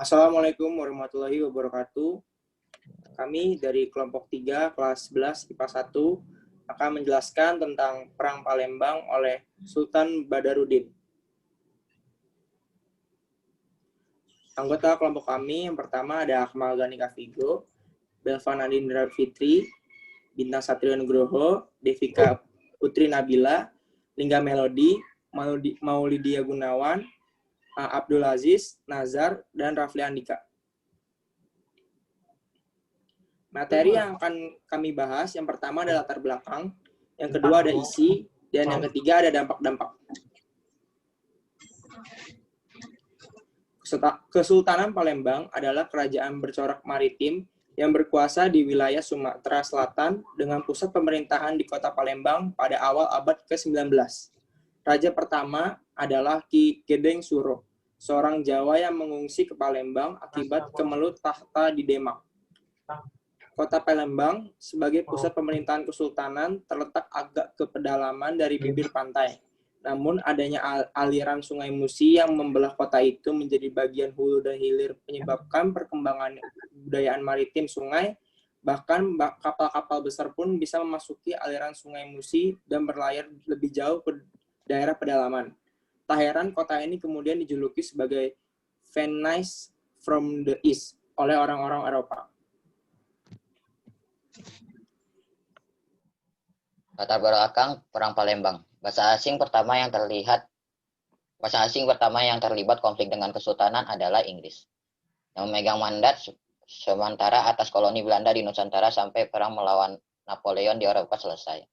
Assalamualaikum warahmatullahi wabarakatuh. Kami dari kelompok 3 kelas 11 IPA 1 akan menjelaskan tentang Perang Palembang oleh Sultan Badarudin. Anggota kelompok kami yang pertama ada Akmal Ghani Kafigo, Belva Nadindra Fitri, Bintang Satrio Nugroho, Devika Putri Nabila, Lingga Melodi, Maulidia Gunawan, Abdul Aziz, Nazar, dan Rafli Andika. Materi yang akan kami bahas, yang pertama adalah latar belakang, yang kedua ada isi, dan yang ketiga ada dampak-dampak. Kesultanan Palembang adalah kerajaan bercorak maritim yang berkuasa di wilayah Sumatera Selatan dengan pusat pemerintahan di kota Palembang pada awal abad ke-19. Raja pertama adalah Ki Gedeng Suro, seorang Jawa yang mengungsi ke Palembang akibat kemelut tahta di Demak. Kota Palembang sebagai pusat pemerintahan kesultanan terletak agak ke pedalaman dari bibir pantai. Namun adanya aliran Sungai Musi yang membelah kota itu menjadi bagian hulu dan hilir menyebabkan perkembangan kebudayaan maritim sungai, bahkan kapal-kapal besar pun bisa memasuki aliran Sungai Musi dan berlayar lebih jauh ke daerah pedalaman. Tak heran kota ini kemudian dijuluki sebagai Venice from the East oleh orang-orang Eropa. Latar belakang Perang Palembang. Bahasa asing pertama yang terlibat konflik dengan kesultanan adalah Inggris, yang memegang mandat sementara atas koloni Belanda di Nusantara sampai perang melawan Napoleon di Eropa selesai.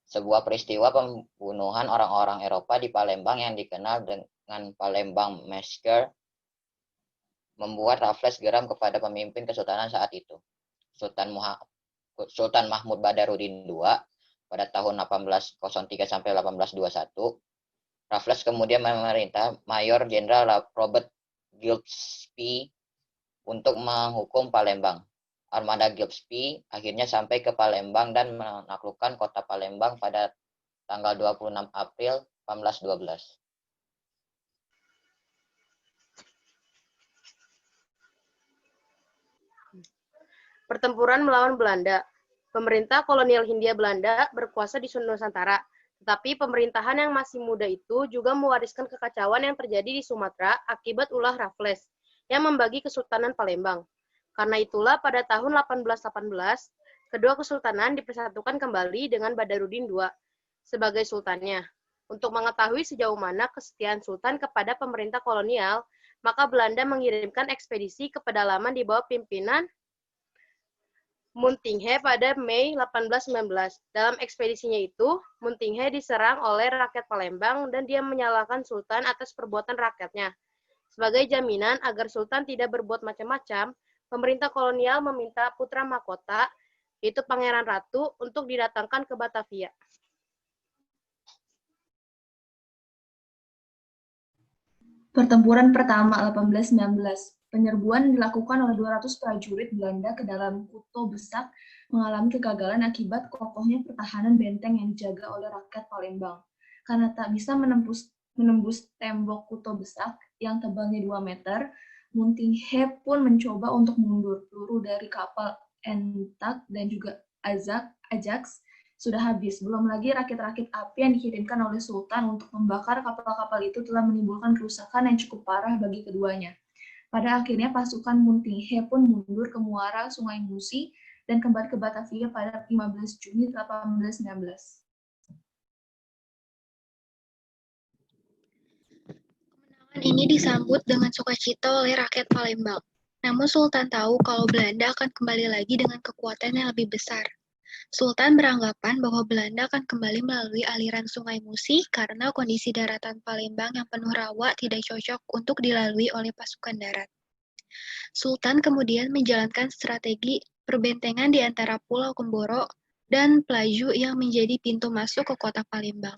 Sebuah peristiwa pembunuhan orang-orang Eropa di Palembang yang dikenal dengan Palembang Massacre membuat Raffles geram kepada pemimpin kesultanan saat itu, Sultan Mahmud Badarudin II. Pada tahun 1803 sampai 1821, Raffles kemudian memerintah Mayor Jenderal Robert Gillespie untuk menghukum Palembang. Armada Gillespie akhirnya sampai ke Palembang dan menaklukkan kota Palembang pada tanggal 26 April 1812. Pertempuran melawan Belanda. Pemerintah kolonial Hindia Belanda berkuasa di Nusantara, tetapi pemerintahan yang masih muda itu juga mewariskan kekacauan yang terjadi di Sumatera akibat ulah Raffles yang membagi Kesultanan Palembang. Karena itulah pada tahun 1818, kedua kesultanan dipersatukan kembali dengan Badarudin II sebagai sultannya. Untuk mengetahui sejauh mana kesetiaan sultan kepada pemerintah kolonial, maka Belanda mengirimkan ekspedisi ke pedalaman di bawah pimpinan Muntinghe pada Mei 1819. Dalam ekspedisinya itu, Muntinghe diserang oleh rakyat Palembang dan dia menyalahkan Sultan atas perbuatan rakyatnya. Sebagai jaminan agar Sultan tidak berbuat macam-macam, pemerintah kolonial meminta putra mahkota, yaitu Pangeran Ratu, untuk didatangkan ke Batavia. Pertempuran pertama 1819. Penyerbuan dilakukan oleh 200 prajurit Belanda ke dalam Kuto Besak mengalami kegagalan akibat kokohnya pertahanan benteng yang dijaga oleh rakyat Palembang. Karena tak bisa menembus tembok Kuto Besak yang tebalnya 2 meter, Muntinghe pun mencoba untuk mundur. Peluru dari kapal Entak dan juga Ajax sudah habis. Belum lagi rakit-rakit api yang dikirimkan oleh Sultan untuk membakar kapal-kapal itu telah menimbulkan kerusakan yang cukup parah bagi keduanya. Pada akhirnya pasukan Muntinghe pun mundur ke muara Sungai Musi dan kembali ke Batavia pada 15 Juni 1819. Kemenangan ini disambut dengan sukacita oleh rakyat Palembang. Namun Sultan tahu kalau Belanda akan kembali lagi dengan kekuatan yang lebih besar. Sultan beranggapan bahwa Belanda akan kembali melalui aliran Sungai Musi karena kondisi daratan Palembang yang penuh rawa tidak cocok untuk dilalui oleh pasukan darat. Sultan kemudian menjalankan strategi perbentengan di antara Pulau Kemboro dan Pelaju yang menjadi pintu masuk ke kota Palembang.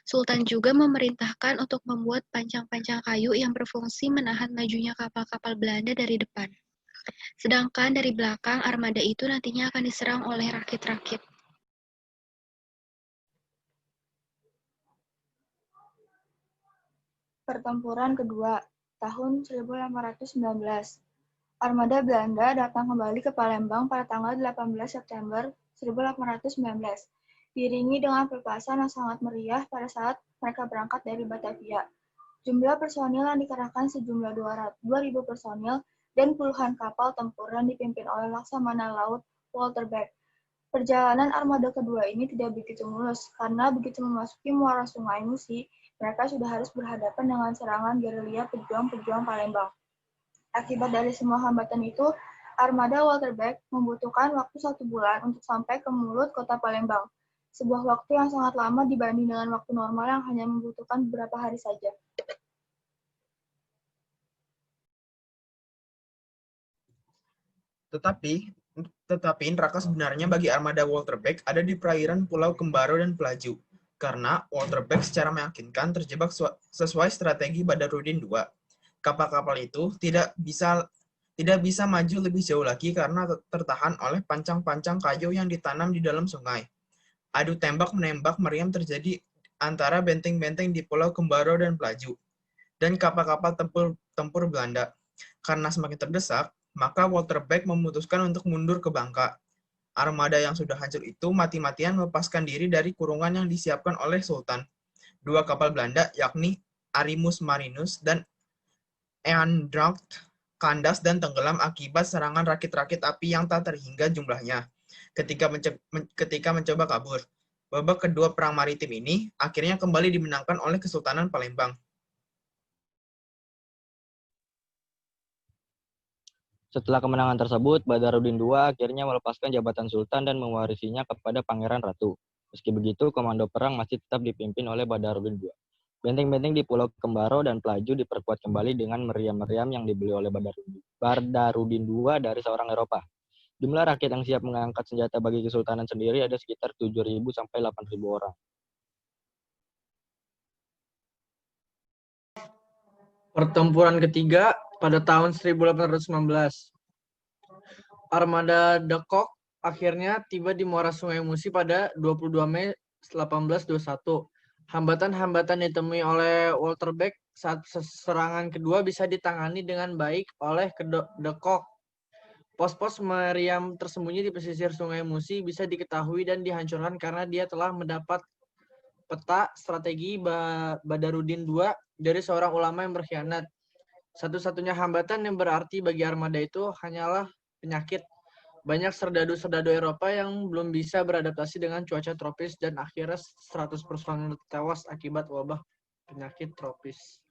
Sultan juga memerintahkan untuk membuat pancang-pancang kayu yang berfungsi menahan majunya kapal-kapal Belanda dari depan. Sedangkan dari belakang, armada itu nantinya akan diserang oleh rakit-rakit. Pertempuran kedua. tahun 1819. Armada Belanda datang kembali ke Palembang pada tanggal 18 September 1819, diiringi dengan pelepasan yang sangat meriah pada saat mereka berangkat dari Batavia. Jumlah personil yang dikerahkan sejumlah 2.000 personil dan puluhan kapal tempur yang dipimpin oleh Laksamana Laut Walter Beck. Perjalanan armada kedua ini tidak begitu mulus, karena begitu memasuki muara Sungai Musi, mereka sudah harus berhadapan dengan serangan gerilya pejuang-pejuang Palembang. Akibat dari semua hambatan itu, armada Walter Beck membutuhkan waktu 1 bulan untuk sampai ke mulut kota Palembang. Sebuah waktu yang sangat lama dibanding dengan waktu normal yang hanya membutuhkan beberapa hari saja. Tetapi neraka sebenarnya bagi armada Walter Beck ada di perairan Pulau Kembaro dan Pelaju, karena Walter Beck secara meyakinkan terjebak sesuai strategi Badarudin II. Kapal-kapal itu tidak bisa maju lebih jauh lagi karena tertahan oleh pancang-pancang kayu yang ditanam di dalam sungai. Adu tembak-menembak meriam terjadi antara benteng-benteng di Pulau Kembaro dan Pelaju dan kapal-kapal tempur Belanda. Karena semakin terdesak, maka Walter Beck memutuskan untuk mundur ke Bangka. Armada yang sudah hancur itu mati-matian melepaskan diri dari kurungan yang disiapkan oleh Sultan. 2 kapal Belanda, yakni Arimus Marinus dan Eandracht, kandas dan tenggelam akibat serangan rakit-rakit api yang tak terhingga jumlahnya ketika mencoba kabur. Babak kedua Perang Maritim ini akhirnya kembali dimenangkan oleh Kesultanan Palembang. Setelah kemenangan tersebut, Badarudin II akhirnya melepaskan jabatan Sultan dan mewarisinya kepada Pangeran Ratu. Meski begitu, komando perang masih tetap dipimpin oleh Badarudin II. Benteng-benteng di Pulau Kembaro dan Pelaju diperkuat kembali dengan meriam-meriam yang dibeli oleh Badarudin II dari seorang Eropa. Jumlah rakyat yang siap mengangkat senjata bagi Kesultanan sendiri ada sekitar 7.000 sampai 8.000 orang. Pertempuran ketiga pada tahun 1819. Armada De Kock akhirnya tiba di muara Sungai Musi pada 22 Mei 1821. Hambatan-hambatan ditemui oleh Walter Beck saat serangan kedua bisa ditangani dengan baik oleh De Kock. Pos-pos meriam tersembunyi di pesisir Sungai Musi bisa diketahui dan dihancurkan karena dia telah mendapat peta strategi Badarudin II dari seorang ulama yang berkhianat. Satu-satunya hambatan yang berarti bagi armada itu hanyalah penyakit. Banyak serdadu-serdadu Eropa yang belum bisa beradaptasi dengan cuaca tropis dan akhirnya 100 personil tewas akibat wabah penyakit tropis.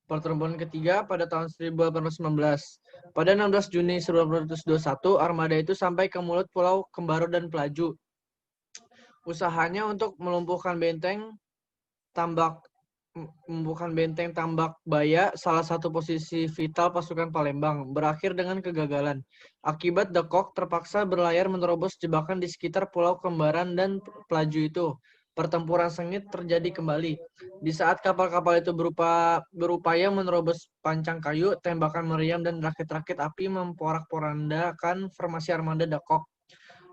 Pertempuran ketiga pada tahun 1819. Pada 16 Juni 1821, armada itu sampai ke mulut Pulau Kembaro dan Pelaju. Usahanya untuk melumpuhkan benteng Tambak Baya, salah satu posisi vital pasukan Palembang, berakhir dengan kegagalan. Akibat De Kock terpaksa berlayar menerobos jebakan di sekitar Pulau Kembaran dan Pelaju itu. Pertempuran sengit terjadi kembali. Di saat kapal-kapal itu berupaya menerobos pancang kayu, tembakan meriam dan rakit-rakit api memporak-porandakan formasi armada De Kock.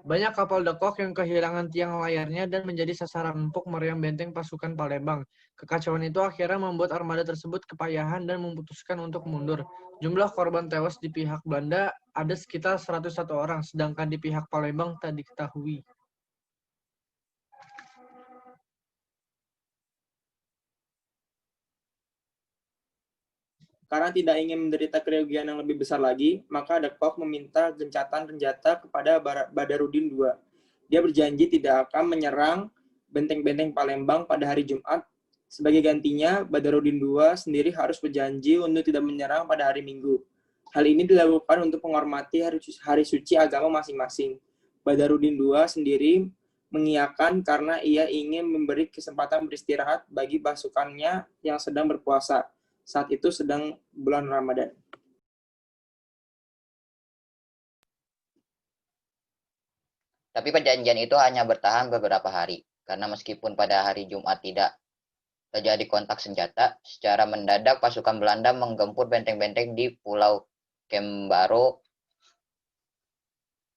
Banyak kapal De Kock yang kehilangan tiang layarnya dan menjadi sasaran empuk meriam benteng pasukan Palembang. Kekacauan itu akhirnya membuat armada tersebut kepayahan dan memutuskan untuk mundur. Jumlah korban tewas di pihak Belanda ada sekitar 101 orang, sedangkan di pihak Palembang tak diketahui. Karena tidak ingin menderita kerugian yang lebih besar lagi, maka De Kock meminta gencatan senjata kepada Badarudin II. Dia berjanji tidak akan menyerang benteng-benteng Palembang pada hari Jumat. Sebagai gantinya, Badarudin II sendiri harus berjanji untuk tidak menyerang pada hari Minggu. Hal ini dilakukan untuk menghormati hari suci agama masing-masing. Badarudin II sendiri mengiyakan karena ia ingin memberi kesempatan beristirahat bagi pasukannya yang sedang berpuasa. Saat itu sedang bulan Ramadan. Tapi perjanjian itu hanya bertahan beberapa hari, karena meskipun pada hari Jumat tidak terjadi kontak senjata, secara mendadak pasukan Belanda menggempur benteng-benteng di Pulau Kembaro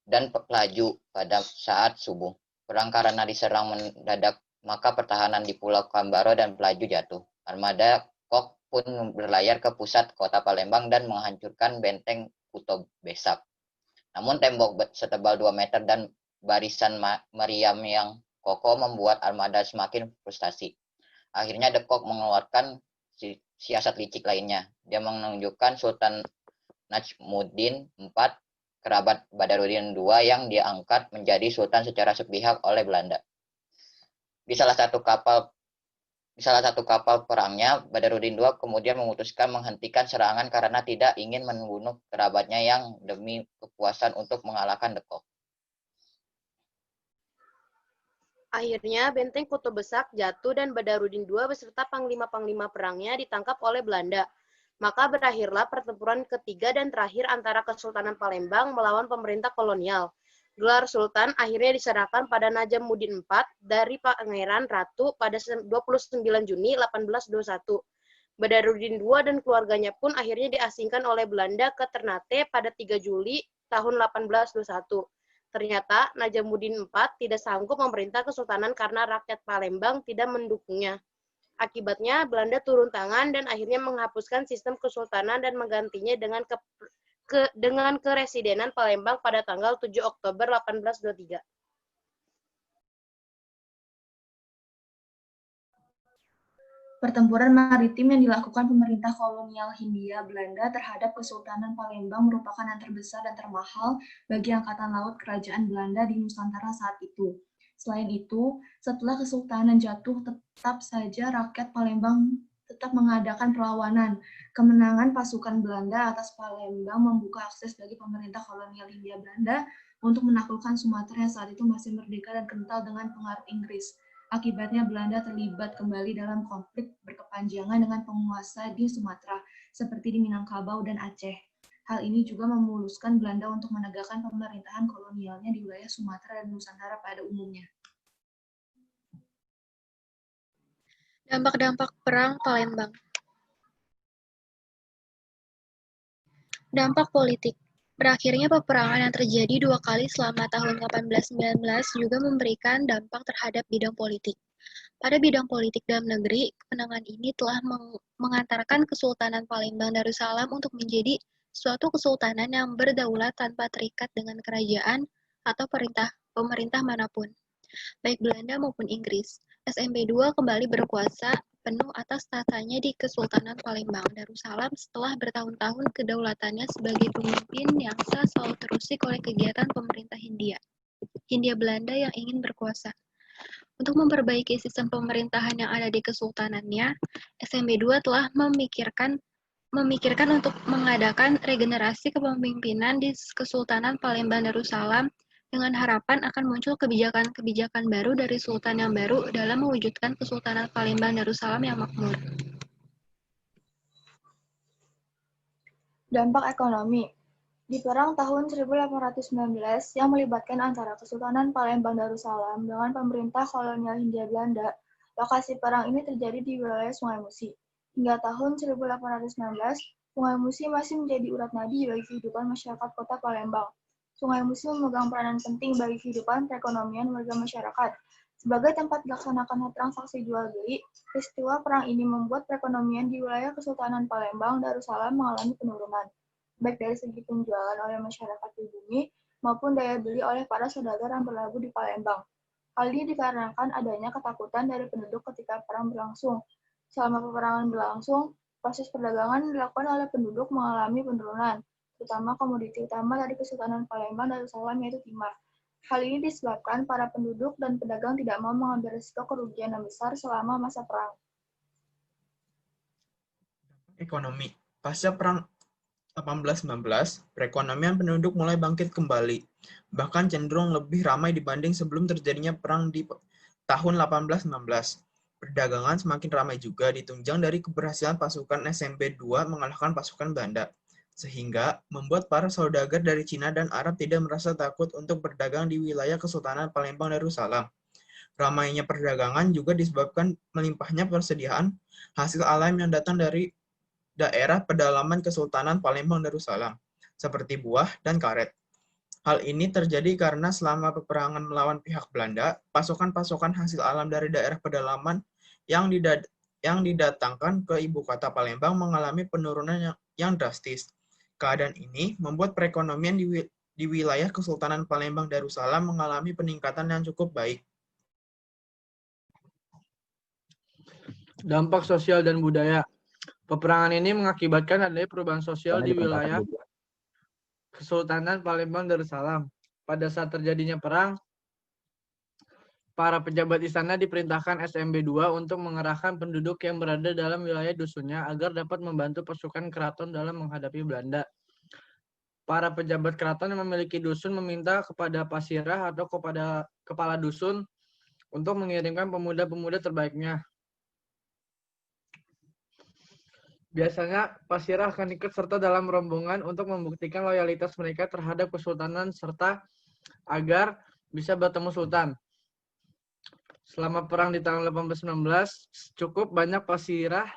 dan Pelaju pada saat subuh. Perang karena diserang mendadak maka pertahanan di Pulau Kambaro dan Pelaju jatuh. Armada Kok pun berlayar ke pusat kota Palembang dan menghancurkan benteng Kuto Besak. Namun tembok setebal 2 meter dan barisan meriam yang kokoh membuat armada semakin frustasi. Akhirnya The Kok mengeluarkan siasat licik lainnya. Dia menunjukkan Sultan Najmuddin IV, kerabat Badarudin II yang diangkat menjadi sultan secara sepihak oleh Belanda. Di salah satu kapal perangnya, Badarudin II kemudian memutuskan menghentikan serangan karena tidak ingin membunuh kerabatnya yang demi kepuasan untuk mengalahkan The Kok. Akhirnya, benteng Kuto Besak jatuh dan Badarudin II beserta panglima-panglima perangnya ditangkap oleh Belanda. Maka berakhirlah pertempuran ketiga dan terakhir antara Kesultanan Palembang melawan pemerintah kolonial. Gelar Sultan akhirnya diserahkan pada Najmuddin IV dari Pangeran Ratu pada 29 Juni 1821. Badarudin II dan keluarganya pun akhirnya diasingkan oleh Belanda ke Ternate pada 3 Juli tahun 1821. Ternyata Najmuddin IV tidak sanggup memerintah kesultanan karena rakyat Palembang tidak mendukungnya. Akibatnya Belanda turun tangan dan akhirnya menghapuskan sistem kesultanan dan menggantinya dengan keresidenan Palembang pada tanggal 7 Oktober 1823. Pertempuran maritim yang dilakukan pemerintah kolonial Hindia Belanda terhadap Kesultanan Palembang merupakan yang terbesar dan termahal bagi Angkatan Laut Kerajaan Belanda di Nusantara saat itu. Selain itu, setelah Kesultanan jatuh, tetap saja rakyat Palembang tetap mengadakan perlawanan. Kemenangan pasukan Belanda atas Palembang membuka akses bagi pemerintah kolonial Hindia Belanda untuk menaklukkan Sumatera yang saat itu masih merdeka dan kental dengan pengaruh Inggris. Akibatnya Belanda terlibat kembali dalam konflik berkepanjangan dengan penguasa di Sumatera, seperti di Minangkabau dan Aceh. Hal ini juga memuluskan Belanda untuk menegakkan pemerintahan kolonialnya di wilayah Sumatera dan Nusantara pada umumnya. Dampak-dampak Perang Palembang. Dampak politik. Berakhirnya peperangan yang terjadi 2 kali selama tahun 1819 juga memberikan dampak terhadap bidang politik. Pada bidang politik dalam negeri, kemenangan ini telah mengantarkan Kesultanan Palembang Darussalam untuk menjadi suatu kesultanan yang berdaulat tanpa terikat dengan kerajaan atau pemerintah manapun, baik Belanda maupun Inggris. SMB II kembali berkuasa penuh atas tatanya di Kesultanan Palembang Darussalam setelah bertahun-tahun kedaulatannya sebagai pemimpin yang sah selalu terusik oleh kegiatan pemerintah Hindia Belanda yang ingin berkuasa. Untuk memperbaiki sistem pemerintahan yang ada di kesultanannya, SMB II telah memikirkan untuk mengadakan regenerasi kepemimpinan di Kesultanan Palembang Darussalam dengan harapan akan muncul kebijakan-kebijakan baru dari sultan yang baru dalam mewujudkan Kesultanan Palembang Darussalam yang makmur. Dampak ekonomi. Di perang tahun 1819 yang melibatkan antara Kesultanan Palembang Darussalam dengan pemerintah kolonial Hindia Belanda, lokasi perang ini terjadi di wilayah Sungai Musi. Hingga tahun 1819, Sungai Musi masih menjadi urat nadi bagi kehidupan masyarakat kota Palembang. Sungai Musi memegang peranan penting bagi kehidupan perekonomian warga masyarakat. Sebagai tempat dilaksanakannya transaksi jual-beli, peristiwa perang ini membuat perekonomian di wilayah Kesultanan Palembang Darussalam mengalami penurunan, baik dari segi penjualan oleh masyarakat pribumi maupun daya beli oleh para saudagar yang berlabuh di Palembang. Hal ini dikarenakan adanya ketakutan dari penduduk ketika perang berlangsung. Selama peperangan berlangsung, proses perdagangan dilakukan oleh penduduk mengalami penurunan, terutama komoditi utama dari Kesultanan Palembang Darussalam yaitu timah. Hal ini disebabkan para penduduk dan pedagang tidak mau mengambil risiko kerugian yang besar selama masa perang. Ekonomi. Pasca perang 1819, perekonomian penduduk mulai bangkit kembali, bahkan cenderung lebih ramai dibanding sebelum terjadinya perang di tahun 1819. Perdagangan semakin ramai juga ditunjang dari keberhasilan pasukan SMB II mengalahkan pasukan Belanda, sehingga membuat para saudagar dari Cina dan Arab tidak merasa takut untuk berdagang di wilayah Kesultanan Palembang Darussalam. Ramainya perdagangan juga disebabkan melimpahnya persediaan hasil alam yang datang dari daerah pedalaman Kesultanan Palembang Darussalam, seperti buah dan karet. Hal ini terjadi karena selama peperangan melawan pihak Belanda, pasokan-pasokan hasil alam dari daerah pedalaman yang didatangkan ke ibu kota Palembang mengalami penurunan yang drastis. Keadaan ini membuat perekonomian di wilayah Kesultanan Palembang Darussalam mengalami peningkatan yang cukup baik. Dampak sosial dan budaya. Peperangan ini mengakibatkan adanya perubahan sosial di wilayah Kesultanan Palembang Darussalam. Pada saat terjadinya perang, para pejabat istana diperintahkan SMB II untuk mengerahkan penduduk yang berada dalam wilayah dusunnya agar dapat membantu pasukan keraton dalam menghadapi Belanda. Para pejabat keraton yang memiliki dusun meminta kepada pasirah atau kepada kepala dusun untuk mengirimkan pemuda-pemuda terbaiknya. Biasanya, pasirah akan ikut serta dalam rombongan untuk membuktikan loyalitas mereka terhadap kesultanan serta agar bisa bertemu sultan. Selama perang di tahun 1819, cukup banyak pasirah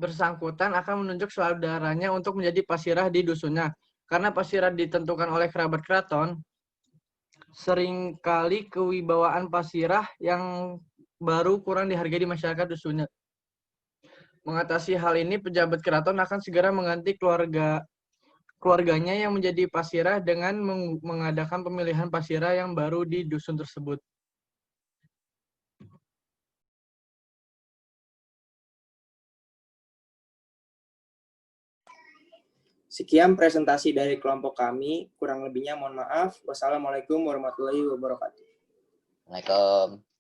bersangkutan akan menunjuk saudaranya untuk menjadi pasirah di dusunnya. Karena pasirah ditentukan oleh kerabat keraton, seringkali kewibawaan pasirah yang baru kurang dihargai di masyarakat dusunnya. Mengatasi hal ini, pejabat keraton akan segera mengganti keluarganya yang menjadi pasirah dengan mengadakan pemilihan pasirah yang baru di dusun tersebut. Sekian presentasi dari kelompok kami. Kurang lebihnya mohon maaf. Wassalamualaikum warahmatullahi wabarakatuh. Waalaikumsalam.